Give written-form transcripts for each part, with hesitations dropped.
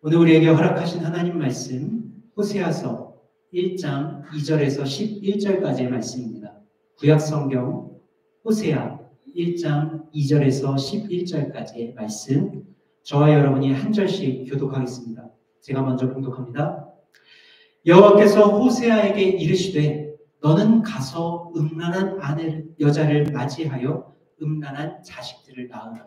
오늘 우리에게 허락하신 하나님 말씀 호세아서 1장 2절에서 11절까지의 말씀입니다. 구약성경 호세아 1장 2절에서 11절까지의 말씀, 저와 여러분이 한 절씩 교독하겠습니다. 제가 먼저 봉독합니다. 여호와께서 호세아에게 이르시되 너는 가서 음란한 여자를 맞이하여 음란한 자식들을 낳으라.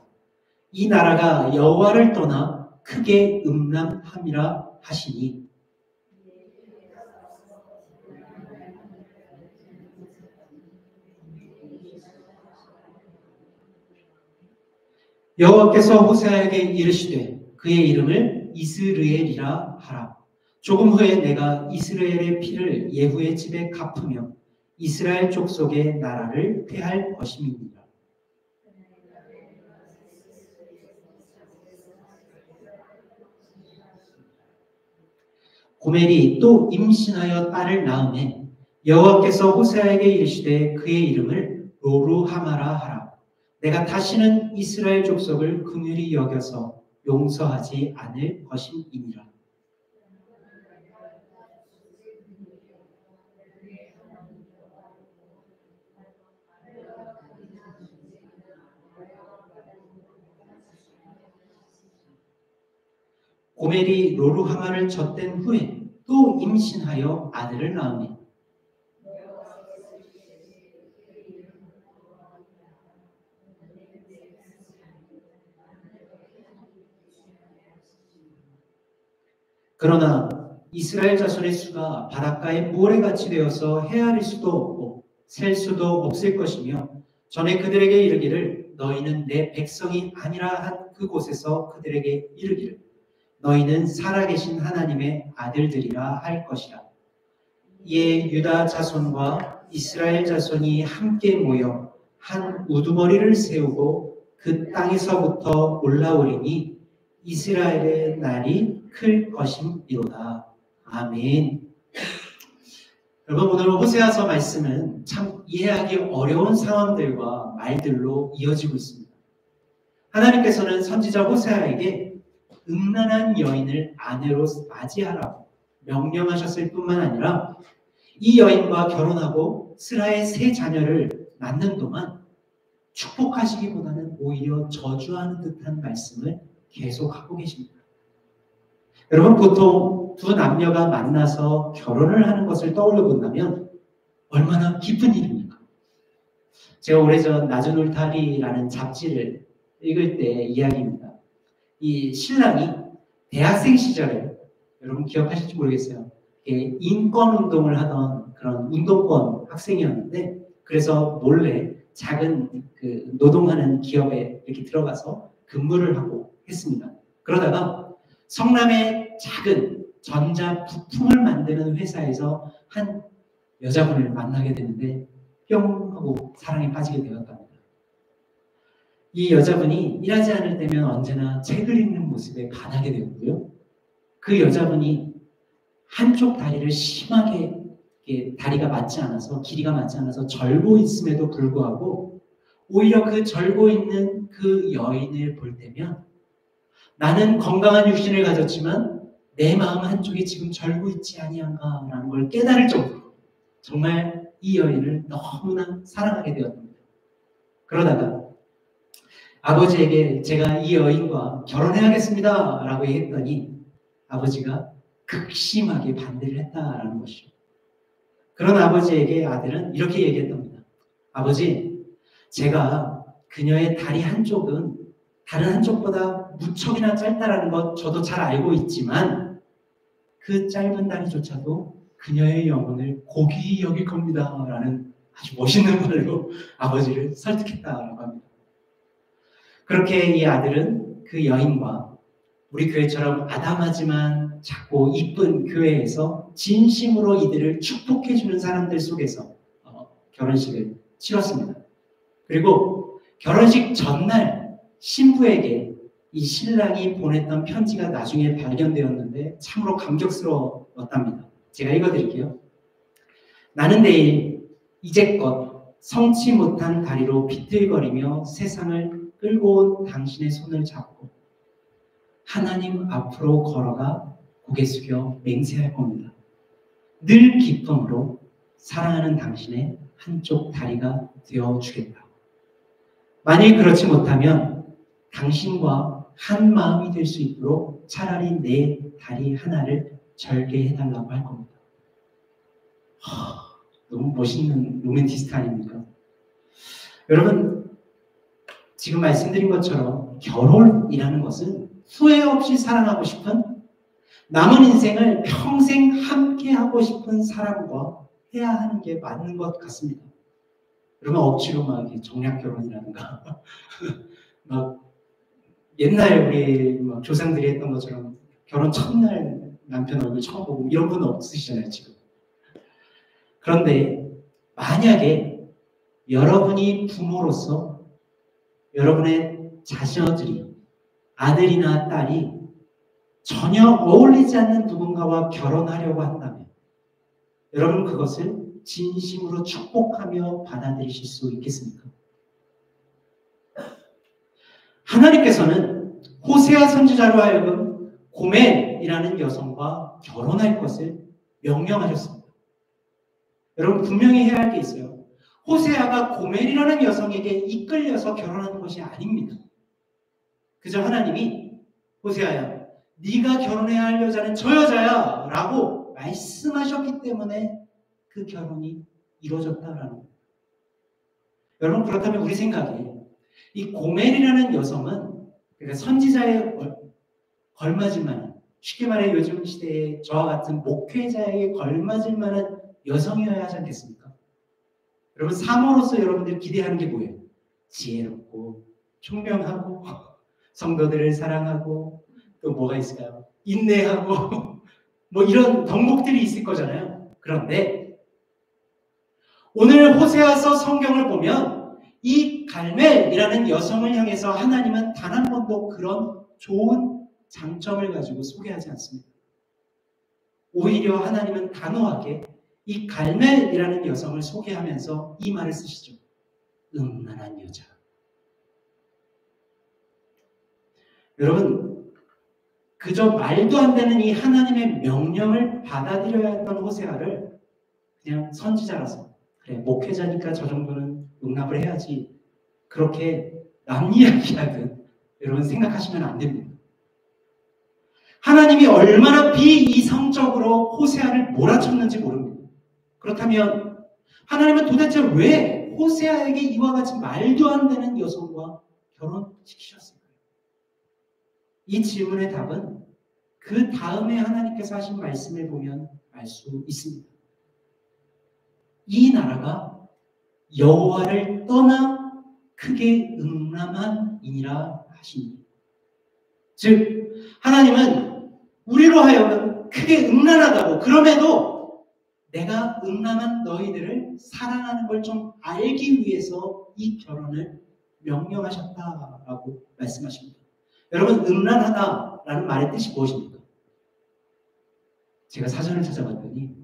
이 나라가 여호와를 떠나 크게 음란함이라 하시니 여호와께서 호세아에게 이르시되 그의 이름을 이스르엘이라 하라. 조금 후에 내가 이스라엘의 피를 예후의 집에 갚으며 이스라엘 족속의 나라를 폐할 것임이니라. 고멜이 또 임신하여 딸을 낳으매 여호와께서 호세아에게 이르시되 그의 이름을 로루하마라 하라. 내가 다시는 이스라엘 족속을 긍휼히 여겨서 용서하지 않을 것임이니라. 고멜이 로루하마를 젖댄 후에 또 임신하여 아들을 낳으니 그러나 이스라엘 자손의 수가 바닷가의 모래같이 되어서 헤아릴 수도 없고 셀 수도 없을 것이며 전에 그들에게 이르기를 너희는 내 백성이 아니라 한 그곳에서 그들에게 이르기를 너희는 살아계신 하나님의 아들들이라 할 것이라. 이에 유다 자손과 이스라엘 자손이 함께 모여 한 우두머리를 세우고 그 땅에서부터 올라오리니 이스라엘의 날이 클 것임이로다. 아멘. 여러분, 오늘 호세아서 말씀은 참 이해하기 어려운 상황들과 말들로 이어지고 있습니다. 하나님께서는 선지자 호세아에게 음란한 여인을 아내로 맞이하라고 명령하셨을 뿐만 아니라 이 여인과 결혼하고 스라의 세 자녀를 낳는 동안 축복하시기보다는 오히려 저주하는 듯한 말씀을 계속하고 계십니다. 여러분, 보통 두 남녀가 만나서 결혼을 하는 것을 떠올려 본다면 얼마나 기쁜 일입니까? 제가 오래전 낮은 울타리라는 잡지를 읽을 때 이야기입니다. 이 신랑이 대학생 시절에, 여러분 기억하실지 모르겠어요, 인권운동을 하던 그런 운동권 학생이었는데, 그래서 몰래 작은 그 노동하는 기업에 이렇게 들어가서 근무를 하고 했습니다. 그러다가 성남의 작은 전자 부품을 만드는 회사에서 한 여자분을 만나게 되는데 뿅 하고 사랑에 빠지게 되었답니다. 이 여자분이 일하지 않을 때면 언제나 책을 읽는 모습에 반하게 되었고요. 그 여자분이 한쪽 다리를 심하게 다리가 맞지 않아서, 길이가 맞지 않아서 절고 있음에도 불구하고 오히려 그 절고 있는 그 여인을 볼 때면 나는 건강한 육신을 가졌지만 내 마음 한쪽이 지금 절고 있지 아니한가라는 걸 깨달을 정도로 정말 이 여인을 너무나 사랑하게 되었습니다. 그러다가 아버지에게 제가 이 여인과 결혼해야겠습니다 라고 했더니 아버지가 극심하게 반대를 했다라는 것이죠. 그런 아버지에게 아들은 이렇게 얘기했답니다. 아버지, 제가 그녀의 다리 한쪽은 다른 한쪽보다 무척이나 짧다라는 것 저도 잘 알고 있지만 그 짧은 다리조차도 그녀의 영혼을 고귀히 여길 겁니다 라는 아주 멋있는 말로 아버지를 설득했다라고 합니다. 그렇게 이 아들은 그 여인과 우리 교회처럼 아담하지만 작고 이쁜 교회에서 진심으로 이들을 축복해주는 사람들 속에서 결혼식을 치렀습니다. 그리고 결혼식 전날 신부에게 이 신랑이 보냈던 편지가 나중에 발견되었는데 참으로 감격스러웠답니다. 제가 읽어드릴게요. 나는 내일 이제껏 성치 못한 다리로 비틀거리며 세상을 끌고 온 당신의 손을 잡고 하나님 앞으로 걸어가 고개 숙여 맹세할 겁니다. 늘 기쁨으로 사랑하는 당신의 한쪽 다리가 되어주겠다. 만일 그렇지 못하면 당신과 한 마음이 될 수 있도록 차라리 내 다리 하나를 절개해달라고 할 겁니다. 너무 멋있는 로맨티스트 아닙니까? 여러분, 지금 말씀드린 것처럼 결혼이라는 것은 후회 없이 사랑하고 싶은, 남은 인생을 평생 함께 하고 싶은 사람과 해야 하는 게 맞는 것 같습니다. 여러분, 억지로 막 정략 결혼이라든가 막 옛날 우리 막 조상들이 했던 것처럼 결혼 첫날 남편 얼굴 처음 보고 이런 건 없으시잖아요, 지금. 그런데 만약에 여러분이 부모로서 여러분의 자녀들이, 아들이나 딸이 전혀 어울리지 않는 누군가와 결혼하려고 한다면 여러분 그것을 진심으로 축복하며 받아들이실 수 있겠습니까? 하나님께서는 호세아 선지자로 하여금 고멜이라는 여성과 결혼할 것을 명령하셨습니다. 여러분 분명히 해야 할 게 있어요. 호세아가 고멜이라는 여성에게 이끌려서 결혼하는 것이 아닙니다. 그저 하나님이 호세아야, 네가 결혼해야 할 여자는 저 여자야 라고 말씀하셨기 때문에 그 결혼이 이루어졌다라는 겁니다. 여러분 그렇다면 우리 생각에 이 고멜이라는 여성은 그러니까 선지자에 걸맞을 만한, 쉽게 말해 요즘 시대에 저와 같은 목회자에게 걸맞을 만한 여성이어야 하지 않겠습니까? 여러분 사모로서 여러분들이 기대하는 게 뭐예요? 지혜롭고 총명하고 성도들을 사랑하고 또 뭐가 있을까요? 인내하고 뭐 이런 덕목들이 있을 거잖아요. 그런데 오늘 호세아서 성경을 보면 이 갈멜이라는 여성을 향해서 하나님은 단 한 번도 그런 좋은 장점을 가지고 소개하지 않습니다. 오히려 하나님은 단호하게 이 갈멜이라는 여성을 소개하면서 이 말을 쓰시죠. 음란한 여자. 여러분 그저 말도 안 되는 이 하나님의 명령을 받아들여야 했던 호세아를 그냥 선지자라서 그래 목회자니까 저 정도는 용납을 해야지 그렇게 남 이야기하듯 여러분 생각하시면 안 됩니다. 하나님이 얼마나 비이성적으로 호세아를 몰아쳤는지 모릅니다. 그렇다면 하나님은 도대체 왜 호세아에게 이와 같이 말도 안 되는 여성과 결혼시키셨을까요? 이 질문의 답은 그 다음에 하나님께서 하신 말씀을 보면 알 수 있습니다. 이 나라가 여호와를 떠나 크게 음란한이니라 하시니, 즉 하나님은 우리로 하여금 크게 음란하다고, 그럼에도 내가 음란한 너희들을 사랑하는 걸 좀 알기 위해서 이 결혼을 명령하셨다라고 말씀하십니다. 여러분 음란하다라는 말의 뜻이 무엇입니까? 제가 사전을 찾아봤더니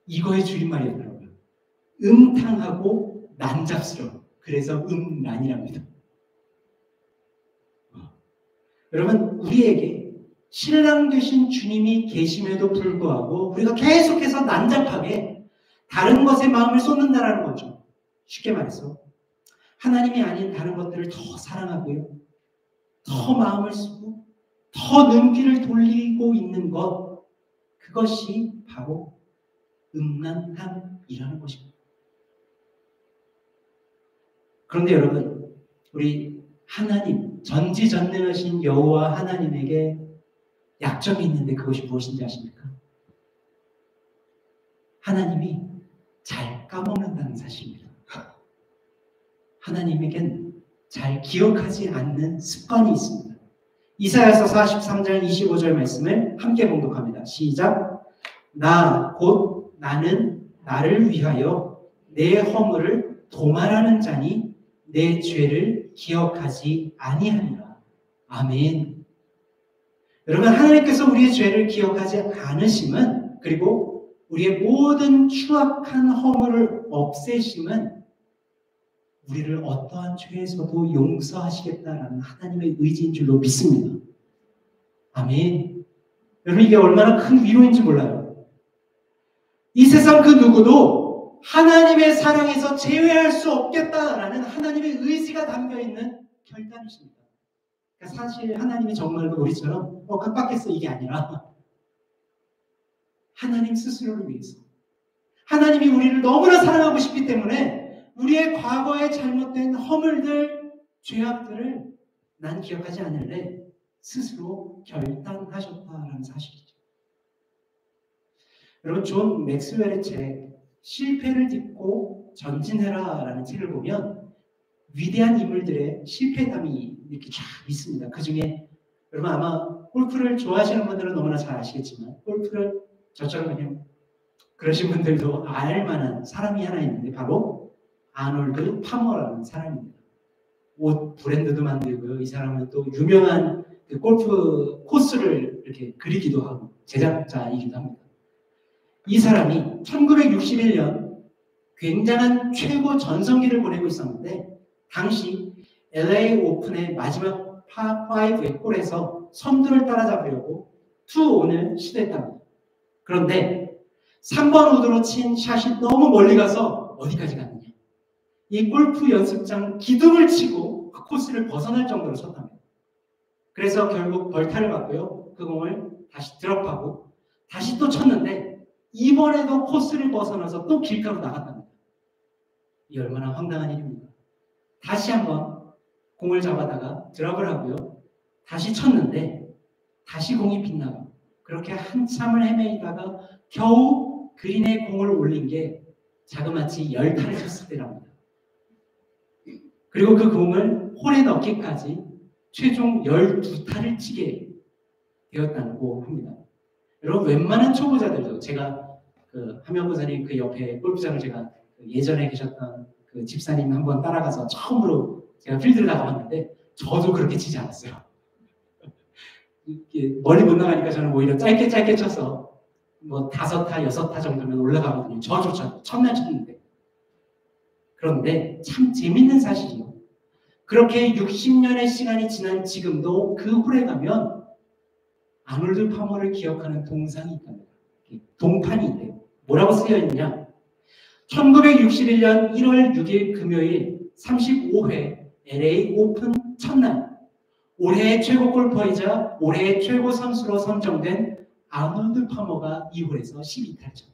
이거의 줄임말이었더라고요. 음탕하고 난잡스러워. 그래서 음란이랍니다. 여러분 우리에게 신랑 되신 주님이 계심에도 불구하고 우리가 계속해서 난잡하게 다른 것에 마음을 쏟는다라는 거죠. 쉽게 말해서 하나님이 아닌 다른 것들을 더 사랑하고요, 더 마음을 쓰고 더 눈길을 돌리고 있는 것, 그것이 바로 음란함이라는 것입니다. 그런데 여러분 우리 하나님, 전지전능하신 여호와 하나님에게 약점이 있는데 그것이 무엇인지 아십니까? 하나님이 잘 까먹는다는 사실입니다. 하나님에겐 잘 기억하지 않는 습관이 있습니다. 이사야서 43장 25절 말씀을 함께 봉독합니다. 시작. 나 곧 나는 나를 위하여 내 허물을 도말하는 자니 내 죄를 기억하지 아니하니라. 아멘. 여러분 하나님께서 우리의 죄를 기억하지 않으심은, 그리고 우리의 모든 추악한 허물을 없애심은 우리를 어떠한 죄에서도 용서하시겠다라는 하나님의 의지인 줄로 믿습니다. 아멘. 여러분 이게 얼마나 큰 위로인지 몰라요. 이 세상 그 누구도 하나님의 사랑에서 제외할 수 없겠다라는 하나님의 의지가 담겨있는 결단이십니다. 그러니까 사실 하나님이 정말로 우리처럼 깜빡했어 이게 아니라 하나님 스스로를 위해서 하나님이 우리를 너무나 사랑하고 싶기 때문에 우리의 과거의 잘못된 허물들, 죄악들을 난 기억하지 않을래 스스로 결단하셨다라는 사실이죠. 여러분 존 맥스웰의 책 실패를 딛고 전진해라라는 책을 보면 위대한 인물들의 실패담이 이렇게 쫙 있습니다. 그 중에 여러분 아마 골프를 좋아하시는 분들은 너무나 잘 아시겠지만 골프를 저처럼 그냥 그러신 분들도 알만한 사람이 하나 있는데 바로 아놀드 파머라는 사람입니다. 옷 브랜드도 만들고요. 이 사람은 또 유명한 그 골프 코스를 이렇게 그리기도 하고 제작자이기도 합니다. 이 사람이 1961년 굉장한 최고 전성기를 보내고 있었는데 당시 LA 오픈의 마지막 파5의 홀에서 선두를 따라잡으려고 투온을 시도했답니다. 그런데 3번 우드로 친 샷이 너무 멀리 가서 어디까지 갔느냐. 이 골프 연습장 기둥을 치고 그 코스를 벗어날 정도로 쳤답니다. 그래서 결국 벌타를 받고요. 그 공을 다시 드롭하고 다시 또 쳤는데 이번에도 코스를 벗어나서 또 길가로 나갔답니다. 이 얼마나 황당한 일입니까? 다시 한번 공을 잡아다가 드롭을 하고요. 다시 쳤는데 다시 공이 빗나가고 그렇게 한참을 헤매다가 겨우 그린에 공을 올린 게 자그마치 10타를 쳤을 때랍니다. 그리고 그 공을 홀에 넣기까지 최종 12타를 치게 되었다고 합니다. 여러분 웬만한 초보자들도 제가 그 함영고사님 그 옆에 골프장을 제가 예전에 계셨던 그 집사님 한번 따라가서 처음으로 제가 필드를 나가봤는데 저도 그렇게 치지 않았어요. 멀리 못 나가니까 저는 오히려 짧게 쳐서 뭐 5타, 6타 정도면 올라가거든요. 저조차 첫날 쳤는데. 그런데 참 재밌는 사실이요. 그렇게 60년의 시간이 지난 지금도 그 홀에 가면 아놀드 파머를 기억하는 동상이 있답니다. 동판이 있대요. 뭐라고 쓰여 있느냐? 1961년 1월 6일 금요일 35회 LA 오픈 첫날 올해의 최고 골퍼이자 올해의 최고 선수로 선정된 아놀드 파머가 이 홀에서 12타를 쳤다.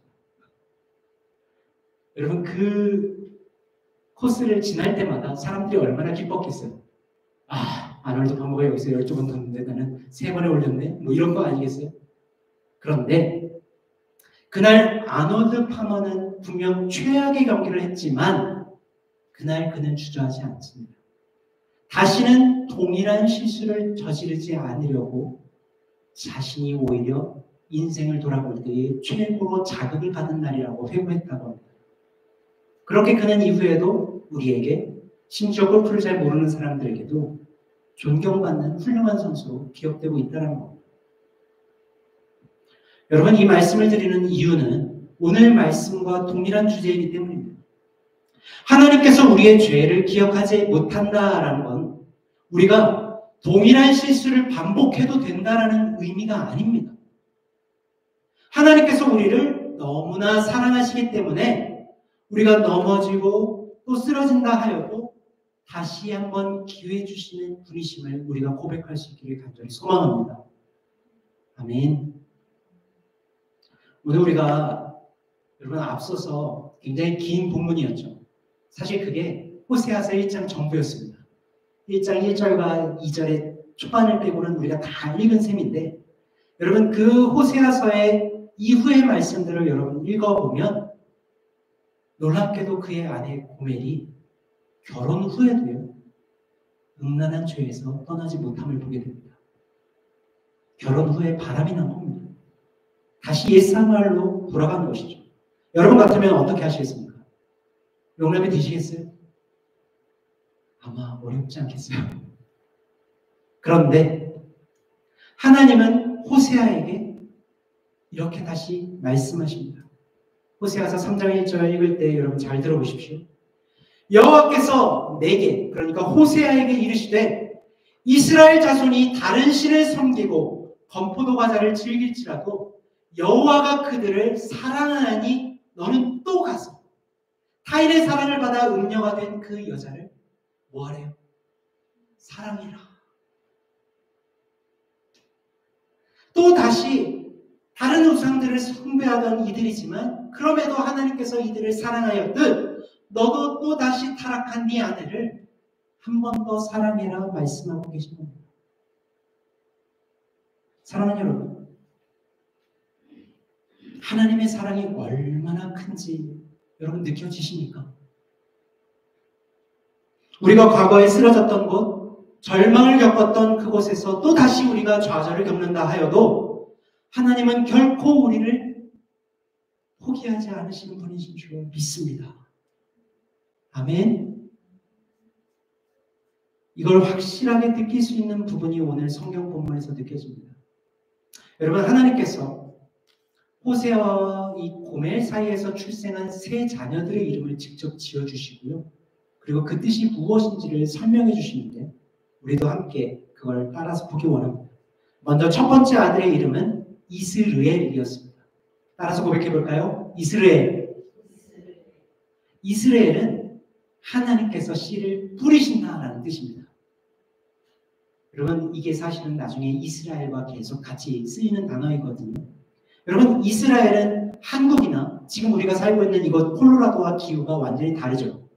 여러분 그 코스를 지날 때마다 사람들이 얼마나 기뻤겠어요. 아, 아놀드 파머가 여기서 12번 뒀는데 나는 3번에 올렸네. 뭐 이런 거 아니겠어요? 그런데 그날 아놀드 파머는 분명 최악의 경기를 했지만 그날 그는 주저하지 않습니다. 다시는 동일한 실수를 저지르지 않으려고 자신이 오히려 인생을 돌아볼 때의 최고로 자극을 받은 날이라고 회고했다고 합니다. 그렇게 그는 이후에도 우리에게 심지어 골프를 잘 모르는 사람들에게도 존경받는 훌륭한 선수로 기억되고 있다는 겁니다. 여러분 이 말씀을 드리는 이유는 오늘 말씀과 동일한 주제이기 때문입니다. 하나님께서 우리의 죄를 기억하지 못한다라는 건 우리가 동일한 실수를 반복해도 된다라는 의미가 아닙니다. 하나님께서 우리를 너무나 사랑하시기 때문에 우리가 넘어지고 또 쓰러진다 하여도 다시 한번 기회 주시는 분이심을 우리가 고백할 수 있기를 간절히 소망합니다. 아멘. 오늘 우리가 여러분 앞서서 굉장히 긴 본문이었죠. 사실 그게 호세아서 1장 전부였습니다. 1장 1절과 2절의 초반을 빼고는 우리가 다 읽은 셈인데 여러분 그 호세아서의 이후의 말씀들을 여러분 읽어보면 놀랍게도 그의 아내 고멜이 결혼 후에도요 음란한 죄에서 떠나지 못함을 보게 됩니다. 결혼 후에 바람이 난 겁니다. 다시 옛생활로 돌아간 것이죠. 여러분 같으면 어떻게 하시겠습니까? 용납이 되시겠어요? 아마 어렵지 않겠어요. 그런데 하나님은 호세아에게 이렇게 다시 말씀하십니다. 호세아서 3장 1절 읽을 때 여러분 잘 들어보십시오. 여호와께서 내게 그러니까 호세아에게 이르시되 이스라엘 자손이 다른 신을 섬기고 건포도 과자를 즐길지라도 여호와가 그들을 사랑하니 너는 또 가서 타인의 사랑을 받아 음녀가 된 그 여자를 뭐하래요? 사랑해라. 또 다시 다른 우상들을 숭배하던 이들이지만 그럼에도 하나님께서 이들을 사랑하였듯 너도 또 다시 타락한 네 아내를 한 번 더 사랑해라 말씀하고 계신 겁니다. 사랑하는 여러분, 하나님의 사랑이 얼마나 큰지 여러분 느껴지십니까? 우리가 과거에 쓰러졌던 곳, 절망을 겪었던 그곳에서 또 다시 우리가 좌절을 겪는다 하여도 하나님은 결코 우리를 포기하지 않으시는 분이신 줄 믿습니다. 아멘. 이걸 확실하게 느낄 수 있는 부분이 오늘 성경 본문에서 느껴집니다. 여러분, 하나님께서 호세아와 이 고멜 사이에서 출생한 세 자녀들의 이름을 직접 지어주시고요. 그리고 그 뜻이 무엇인지를 설명해 주시는데 우리도 함께 그걸 따라서 보기 원합니다. 먼저 첫 번째 아들의 이름은 이스르엘이었습니다. 따라서 고백해 볼까요? 이스라엘. 이스라엘은 하나님께서 씨를 뿌리신다라는 뜻입니다. 여러분, 이게 사실은 나중에 이스라엘과 계속 같이 쓰이는 단어이거든요. 여러분, 이스라엘은 한국이나 지금 우리가 살고 있는 이곳 콜로라도와 기후가 완전히 다르죠.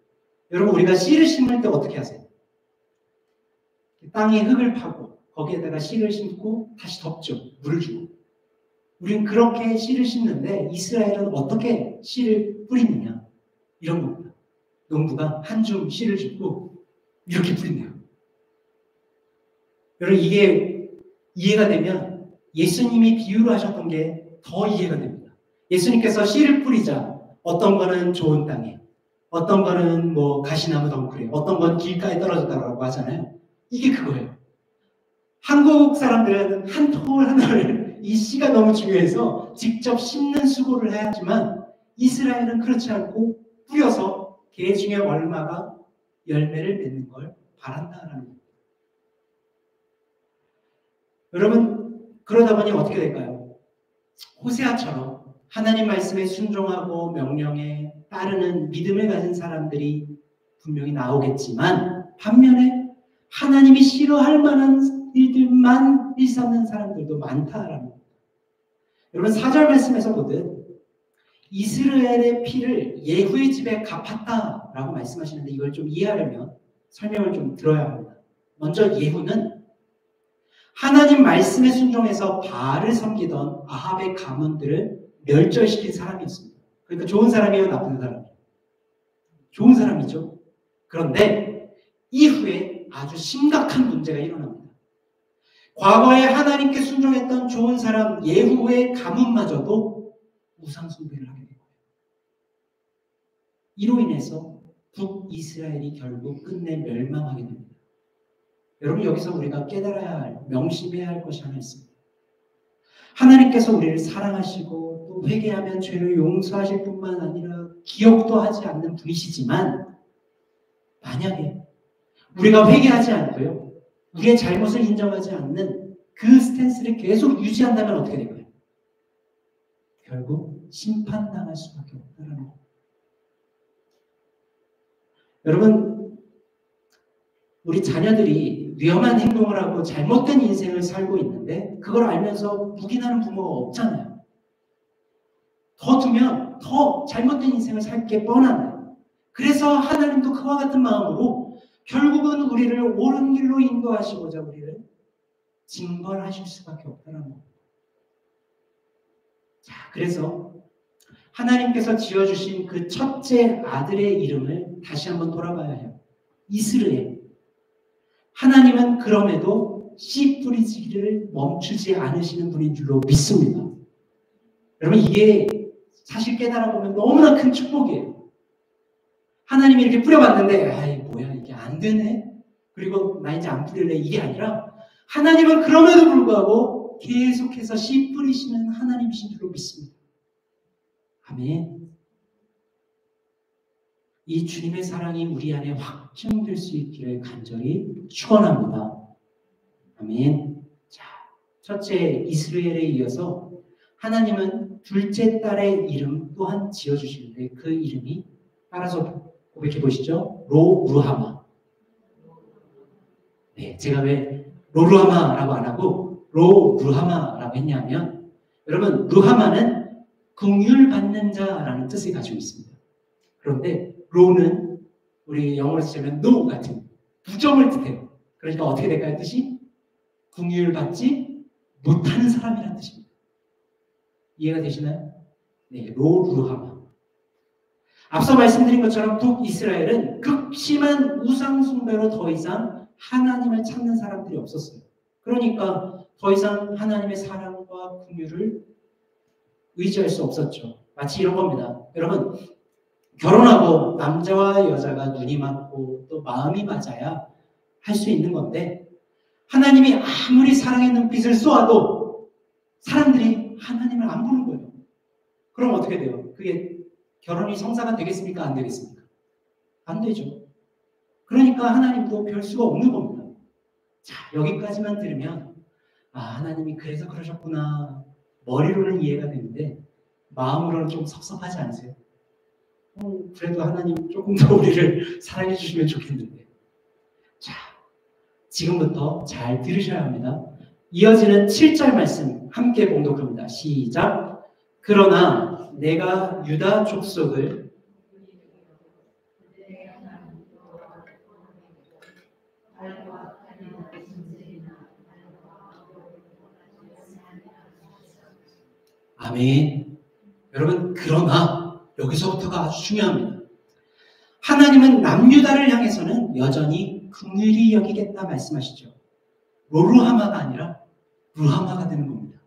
여러분, 우리가 씨를 심을 때 어떻게 하세요? 땅에 흙을 파고 거기에다가 씨를 심고 다시 덮죠. 물을 주고. 우리는 그렇게 씨를 심는데 이스라엘은 어떻게 씨를 뿌리느냐? 이런 겁니다. 농부가 한 줌 씨를 줍고 이렇게 뿌린대요. 여러분, 이게 이해가 되면 예수님이 비유로 하셨던 게 더 이해가 됩니다. 예수님께서 씨를 뿌리자 어떤 거는 좋은 땅에, 어떤 거는 뭐 가시나무 덩굴에, 어떤 건 길가에 떨어졌다고 하잖아요. 이게 그거예요. 한국 사람들은 한 톨 하나를 이 씨가 너무 중요해서 직접 심는 수고를 해야 하지만 이스라엘은 그렇지 않고 뿌려서 개 중에 얼마가 열매를 맺는 걸 바란다라는 겁니다. 여러분, 그러다 보니 어떻게 될까요? 호세아처럼 하나님 말씀에 순종하고 명령에 따르는 믿음을 가진 사람들이 분명히 나오겠지만 반면에 하나님이 싫어할 만한 일들만 일삼는 사람들도 많다라는 겁니다. 여러분, 4절 말씀에서 보듯 이스라엘의 피를 예후의 집에 갚았다라고 말씀하시는데 이걸 좀 이해하려면 설명을 좀 들어야 합니다. 먼저 예후는 하나님 말씀에 순종해서 바알을 섬기던 아합의 가문들을 멸절시킨 사람이었습니다. 그러니까 좋은 사람이에요, 나쁜 사람이에요? 좋은 사람이죠. 그런데 이후에 아주 심각한 문제가 일어납니다. 과거에 하나님께 순종했던 좋은 사람 예후의 가문마저도 우상 숭배를 하게 됩니다. 이로 인해서 북이스라엘이 결국 끝내 멸망하게 됩니다. 여러분, 여기서 우리가 깨달아야 할, 명심해야 할 것이 하나 있습니다. 하나님께서 우리를 사랑하시고 또 회개하면 죄를 용서하실 뿐만 아니라 기억도 하지 않는 분이시지만 만약에 우리가 회개하지 않고요, 우리의 잘못을 인정하지 않는 그 스탠스를 계속 유지한다면 어떻게 될까요? 결국 심판당할 수밖에 없다는 겁니다. 여러분, 우리 자녀들이 위험한 행동을 하고 잘못된 인생을 살고 있는데 그걸 알면서 묵인하는 부모가 없잖아요. 더 두면 더 잘못된 인생을 살게 뻔하네요. 그래서 하나님도 그와 같은 마음으로 결국은 우리를 옳은 길로 인도하시고자 우리를 징벌하실 수밖에 없다는 겁니다. 자, 그래서 하나님께서 지어주신 그 첫째 아들의 이름을 다시 한번 돌아봐야 해요. 이스라엘. 하나님은 그럼에도 씨 뿌리지기를 멈추지 않으시는 분인 줄로 믿습니다. 여러분, 이게 사실 깨달아보면 너무나 큰 축복이에요. 하나님이 이렇게 뿌려봤는데 아이 뭐야 이게 안 되네. 그리고 나 이제 안 뿌릴래. 이게 아니라 하나님은 그럼에도 불구하고 계속해서 씨 뿌리시는 하나님이신 줄로 믿습니다. 아멘. 이 주님의 사랑이 우리 안에 확증될 수 있기를 간절히 축원합니다. 아멘. 자, 첫째 이스라엘에 이어서 하나님은 둘째 딸의 이름 또한 지어주시는데 그 이름이 따라서 고백해 보시죠. 로루하마. 네, 제가 왜 로루하마라고 안 하고 로루하마라고 했냐면 여러분 루하마는 긍휼받는 자라는 뜻을 가지고 있습니다. 그런데 로는 우리 영어로 쓰면 no 같은 부정을 뜻해요. 그러니까 어떻게 될까요? 뜻이 긍휼받지 못하는 사람이라는 뜻입니다. 이해가 되시나요? 네, 로루하마. 앞서 말씀드린 것처럼 북이스라엘은 극심한 우상숭배로 더 이상 하나님을 찾는 사람들이 없었어요. 그러니까 더 이상 하나님의 사랑과 긍휼을 의지할 수 없었죠. 마치 이런 겁니다. 여러분, 결혼하고 남자와 여자가 눈이 맞고 또 마음이 맞아야 할 수 있는 건데 하나님이 아무리 사랑의 눈빛을 쏘아도 사람들이 하나님을 안 보는 거예요. 그럼 어떻게 돼요? 그게 결혼이 성사가 되겠습니까? 안 되겠습니까? 안 되죠. 그러니까 하나님도 별 수가 없는 겁니다. 자, 여기까지만 들으면 하나님이 그래서 그러셨구나. 머리로는 이해가 되는데 마음으로는 좀 섭섭하지 않으세요? 그래도 하나님 조금 더 우리를 사랑해 주시면 좋겠는데. 자, 지금부터 잘 들으셔야 합니다. 이어지는 7절 말씀 함께 봉독합니다. 시작. 그러나 내가 유다 족속을 아멘. 여러분, 그러나 여기서부터가 아주 중요합니다. 하나님은 남유다를 향해서는 여전히 긍휼히 여기겠다 말씀하시죠. 로루하마가 아니라 루하마가 되는 겁니다.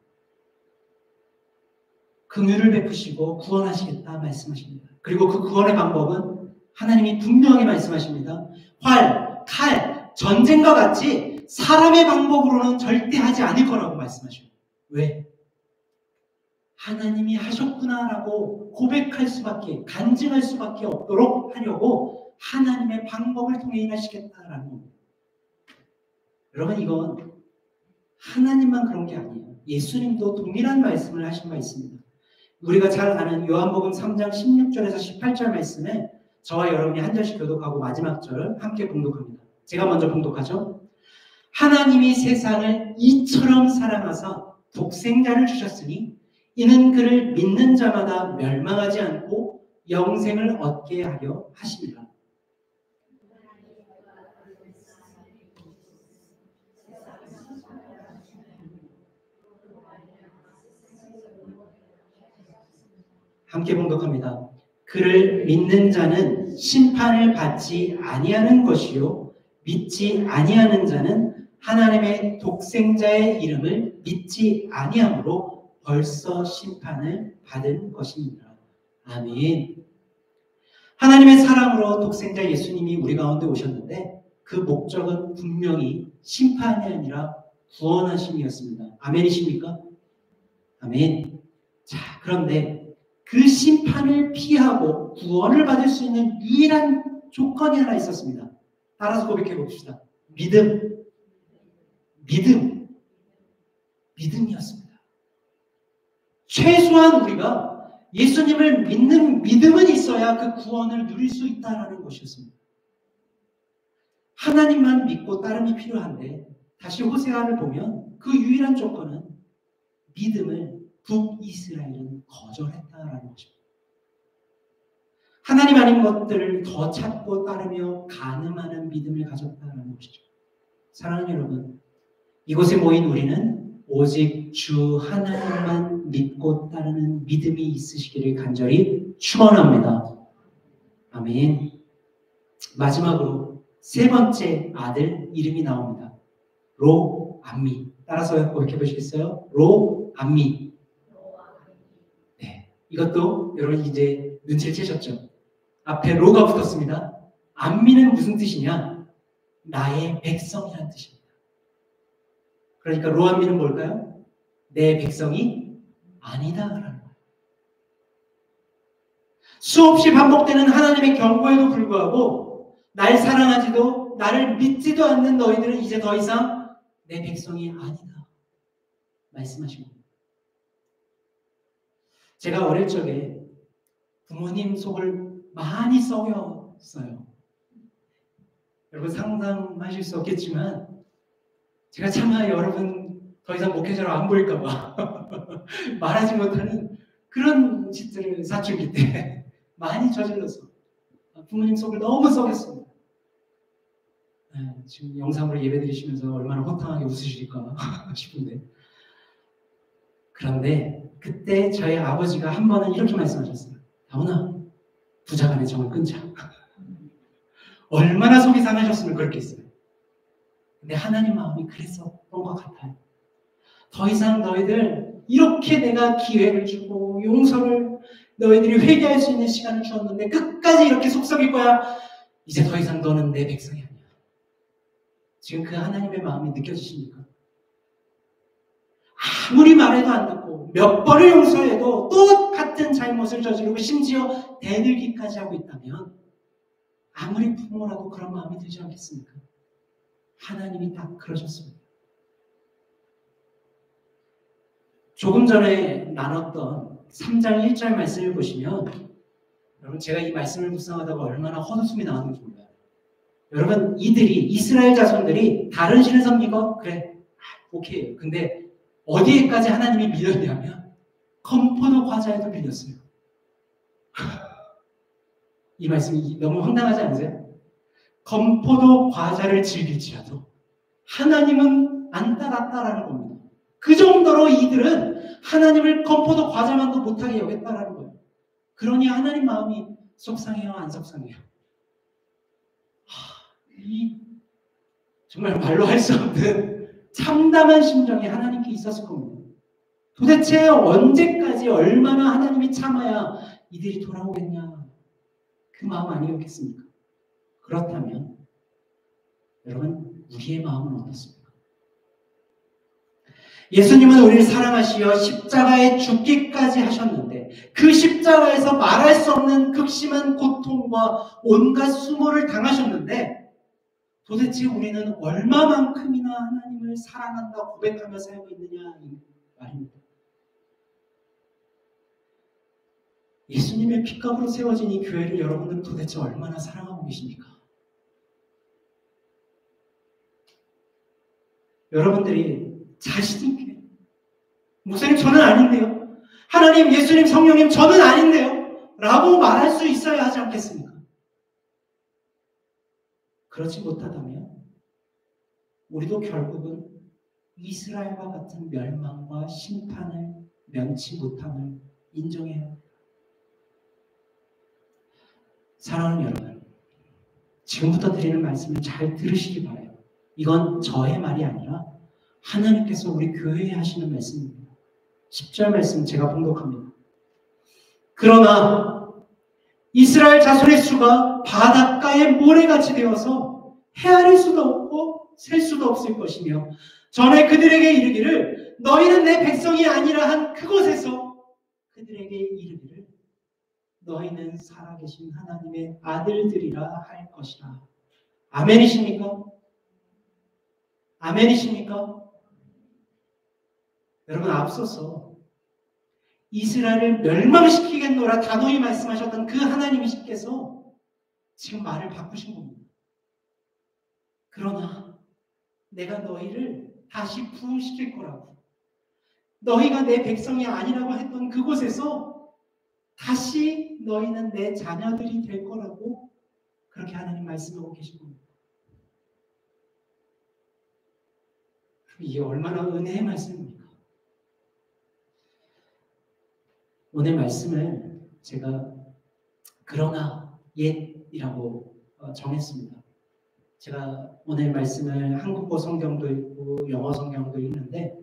긍휼을 베푸시고 구원하시겠다 말씀하십니다. 그리고 그 구원의 방법은 하나님이 분명하게 말씀하십니다. 활, 칼, 전쟁과 같이 사람의 방법으로는 절대 하지 않을 거라고 말씀하셔요. 왜? 하나님이 하셨구나라고 고백할 수밖에, 간증할 수밖에 없도록 하려고 하나님의 방법을 통해 일하시겠다라는 겁니다. 여러분, 이건 하나님만 그런 게 아니에요. 예수님도 동일한 말씀을 하신 바 있습니다. 우리가 잘 아는 요한복음 3장 16절에서 18절 말씀에 저와 여러분이 한 절씩 교독하고 마지막 절 함께 봉독합니다. 제가 먼저 봉독하죠. 하나님이 세상을 이처럼 사랑하사 독생자를 주셨으니 이는 그를 믿는 자마다 멸망하지 않고 영생을 얻게 하려 하심이라. 함께 봉독합니다. 그를 믿는 자는 심판을 받지 아니하는 것이요 믿지 아니하는 자는 하나님의 독생자의 이름을 믿지 아니함으로 벌써 심판을 받은 것입니다. 아멘. 하나님의 사랑으로 독생자 예수님이 우리 가운데 오셨는데 그 목적은 분명히 심판이 아니라 구원하심이었습니다. 아멘이십니까? 아멘. 자, 그런데 그 심판을 피하고 구원을 받을 수 있는 유일한 조건이 하나 있었습니다. 따라서 고백해 봅시다. 믿음이었습니다. 최소한 우리가 예수님을 믿는 믿음은 있어야 그 구원을 누릴 수 있다는 것이었습니다. 하나님만 믿고 따름이 필요한데 다시 호세아를 보면 그 유일한 조건은 믿음을 북이스라엘은 거절했다라는 것입니다. 하나님 아닌 것들을 더 찾고 따르며 간음하는 믿음을 가졌다는 것이죠. 사랑하는 여러분, 이곳에 모인 우리는 오직 주 하나님만 믿고 따르는 믿음이 있으시기를 간절히 축원합니다. 아멘. 마지막으로 세 번째 아들 이름이 나옵니다. 로암미. 따라서 고백해 보시겠어요? 로암미. 네, 이것도 여러분 이제 눈치를 채셨죠? 앞에 로가 붙었습니다. 암미는 무슨 뜻이냐? 나의 백성이라는 뜻입니다. 그러니까 로암미는 뭘까요? 내 백성이 아니다라는 거예요. 수없이 반복되는 하나님의 경고에도 불구하고 날 사랑하지도 나를 믿지도 않는 너희들은 이제 더 이상 내 백성이 아니다. 말씀하신 겁니다. 제가 어릴 적에 부모님 속을 많이 썩였어요. 여러분 상상하실 수 없겠지만 제가 차마 여러분 더 이상 목회자로 안 보일까 봐 말하지 못하는 그런 짓들을 사춘기 때 많이 저질러서 부모님 속을 너무 썩였습니다. 지금 영상으로 예배드리시면서 얼마나 호탕하게 웃으실까 싶은데, 그런데 그때 저희 아버지가 한 번은 이렇게 말씀하셨어요. 다운아, 부자간의 정을 끊자. 얼마나 속이 상하셨으면 그렇겠어요. 근데 하나님 마음이 그랬었던 것 같아요. 더 이상 너희들 이렇게 내가 기회를 주고 용서를 너희들이 회개할 수 있는 시간을 주었는데 끝까지 이렇게 속썩일 거야. 이제 더 이상 너는 내 백성이 아니야. 지금 그 하나님의 마음이 느껴지십니까? 아무리 말해도 안 듣고 몇 번을 용서해도 똑같은 잘못을 저지르고 심지어 대들기까지 하고 있다면 아무리 부모라도 그런 마음이 들지 않겠습니까? 하나님이 딱 그러셨습니다. 조금 전에 나눴던 3장 1절 말씀을 보시면 여러분 제가 이 말씀을 묵상하다가 얼마나 헛웃음이 나왔는지 몰라요. 여러분 이스라엘 자손들이 다른 신을 섬기고 그래 오케이. 근데 어디에까지 하나님이 밀렸냐면 건포도 과자에도 밀렸어요. 이 말씀이 너무 황당하지 않으세요? 건포도 과자를 즐길지라도 하나님은 안 따랐다라는 겁니다. 그 정도로 이들은 하나님을 건포도 과자만도 못하게 여겼다라는 거예요. 그러니 하나님 마음이 속상해요, 안 속상해요? 정말 말로 할 수 없는 참담한 심정이 하나님께 있었을 겁니다. 도대체 언제까지 얼마나 하나님이 참아야 이들이 돌아오겠냐, 그 마음 아니었겠습니까? 그렇다면 여러분 우리의 마음은 어떻습니까? 예수님은 우리를 사랑하시어 십자가에 죽기까지 하셨는데 그 십자가에서 말할 수 없는 극심한 고통과 온갖 수모를 당하셨는데 도대체 우리는 얼마만큼이나 하나님을 사랑한다 고백하며 살고 있느냐 이 말입니다. 예수님의 핏값으로 세워진 이 교회를 여러분들은 도대체 얼마나 사랑하고 계십니까? 여러분들이 자신 있게 목사님 저는 아닌데요, 하나님 예수님 성령님 저는 아닌데요 라고 말할 수 있어야 하지 않겠습니까? 그렇지 못하다면 우리도 결국은 이스라엘과 같은 멸망과 심판을 면치 못함을 인정해야 합니다. 사랑하는 여러분, 지금부터 드리는 말씀을 잘 들으시기 바라요. 이건 저의 말이 아니라 하나님께서 우리 교회에 하시는 말씀입니다. 10절 말씀 제가 봉독합니다. 그러나 이스라엘 자손의 수가 바닷가의 모래같이 되어서 헤아릴 수도 없고 셀 수도 없을 것이며 전에 그들에게 이르기를 너희는 내 백성이 아니라 한 그곳에서 그들에게 이르기를 너희는 살아계신 하나님의 아들들이라 할 것이라. 아멘이십니까? 아멘이십니까? 여러분 앞서서 이스라엘을 멸망시키겠노라 단호히 말씀하셨던 그 하나님이시께서 지금 말을 바꾸신 겁니다. 그러나 내가 너희를 다시 부흥시킬 거라고, 너희가 내 백성이 아니라고 했던 그곳에서 다시 너희는 내 자녀들이 될 거라고 그렇게 하나님 말씀하고 계신 겁니다. 이게 얼마나 은혜의 말씀입니까? 오늘 말씀을 제가 그러나 옛이라고 정했습니다. 제가 오늘 말씀을 한국어 성경도 있고 영어 성경도 있는데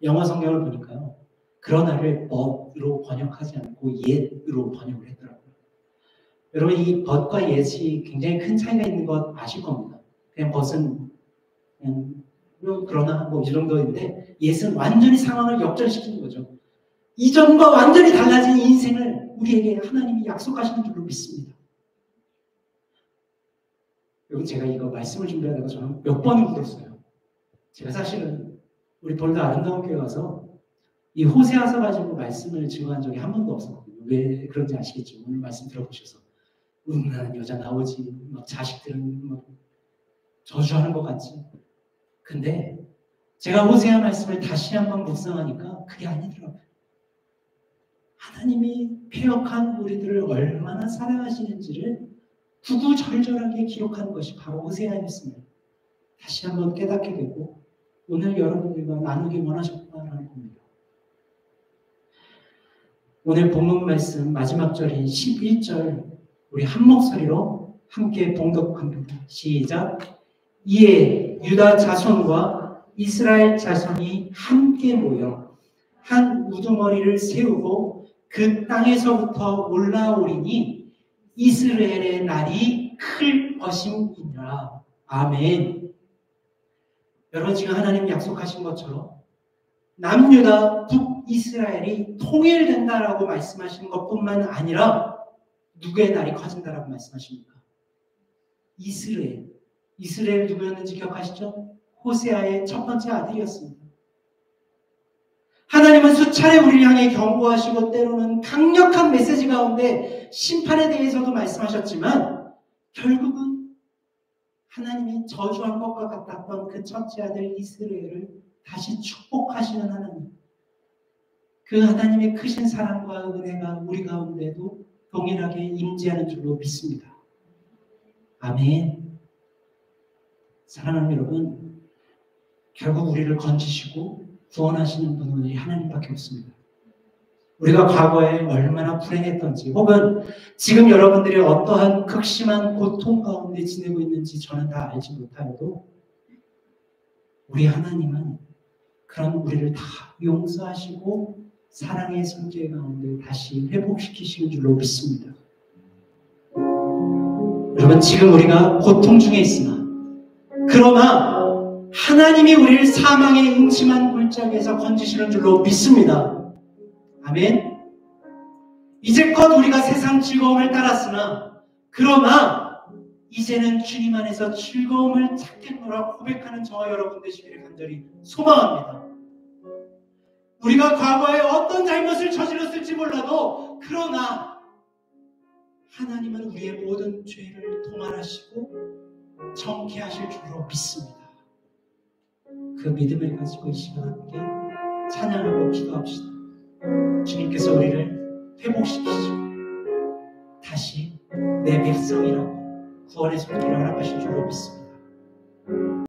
영어 성경을 보니까요, 그러나를 but으로 번역하지 않고 yet으로 번역을 했더라고요. 여러분 이 but과 yet이 굉장히 큰 차이가 있는 것 아실 겁니다. 그냥 but은 그냥 그러나 뭐 이 정도인데 yet은 완전히 상황을 역전시키는 거죠. 이전과 완전히 달라진 인생을 우리에게 하나님이 약속하시는 줄로 믿습니다. 여러분 제가 이거 말씀을 준비하다가 저는 몇 번을 울었어요. 제가 사실은 우리 돌도 아름다운 교회 와서 이 호세아서 가지고 말씀을 증거한 적이 한 번도 없었거든요. 왜 그런지 아시겠죠? 오늘 말씀 들어보셔서 음란한 여자 나오지, 막 자식들은 막 저주하는 것 같지. 근데 제가 호세아 말씀을 다시 한번 묵상하니까 그게 아니더라고요. 하나님이 패역한 우리들을 얼마나 사랑하시는지를 구구절절하게 기록하는 것이 바로 호세아였습니다. 다시 한번 깨닫게 되고 오늘 여러분들과 나누기 원하셨구나라는 겁니다. 오늘 본문 말씀 마지막 절인 11절 우리 한 목소리로 함께 봉독합니다. 시작. 이에 유다 자손과 이스라엘 자손이 함께 모여 한 우두머리를 세우고 그 땅에서부터 올라오리니 이스라엘의 날이 클 것임이니라. 아멘. 여러분 지금 하나님 약속하신 것처럼 남유다 북이스라엘이 통일된다라고 말씀하시는 것뿐만 아니라 누구의 날이 커진다라고 말씀하십니까? 이스라엘. 이스라엘 누구였는지 기억하시죠? 호세아의 첫 번째 아들이었습니다. 하나님은 수차례 우리를 향해 경고하시고 때로는 강력한 메시지 가운데 심판에 대해서도 말씀하셨지만 결국은 하나님이 저주한 것과 같았던 그 첫째 아들 이스라엘을 다시 축복하시는 하나님. 그 하나님의 크신 사랑과 은혜가 우리 가운데도 동일하게 임재하는 줄로 믿습니다. 아멘. 사랑하는 여러분, 결국 우리를 건지시고 구원하시는 분은 우리 하나님밖에 없습니다. 우리가 과거에 얼마나 불행했던지 혹은 지금 여러분들이 어떠한 극심한 고통 가운데 지내고 있는지 저는 다 알지 못하여도 우리 하나님은 그런 우리를 다 용서하시고 사랑의 손길 가운데 다시 회복시키시는 줄로 믿습니다. 여러분 지금 우리가 고통 중에 있으나 그러나 하나님이 우리를 사망의 음침한 골짜기에서 건지시는 줄로 믿습니다. 아멘. 이제껏 우리가 세상 즐거움을 따랐으나 그러나 이제는 주님 안에서 즐거움을 찾겠노라 고백하는 저와 여러분 되시기를 간절히 소망합니다. 우리가 과거에 어떤 잘못을 저질렀을지 몰라도 그러나 하나님은 우리의 모든 죄를 동안하시고 정케하실 줄로 믿습니다. 그 믿음을 가지고 이 시간 함께 찬양하고 기도합시다. 주님께서 우리를 회복시키시고 다시 내 백성이라고 구원의 손길을 허락하실 줄로 믿습니다.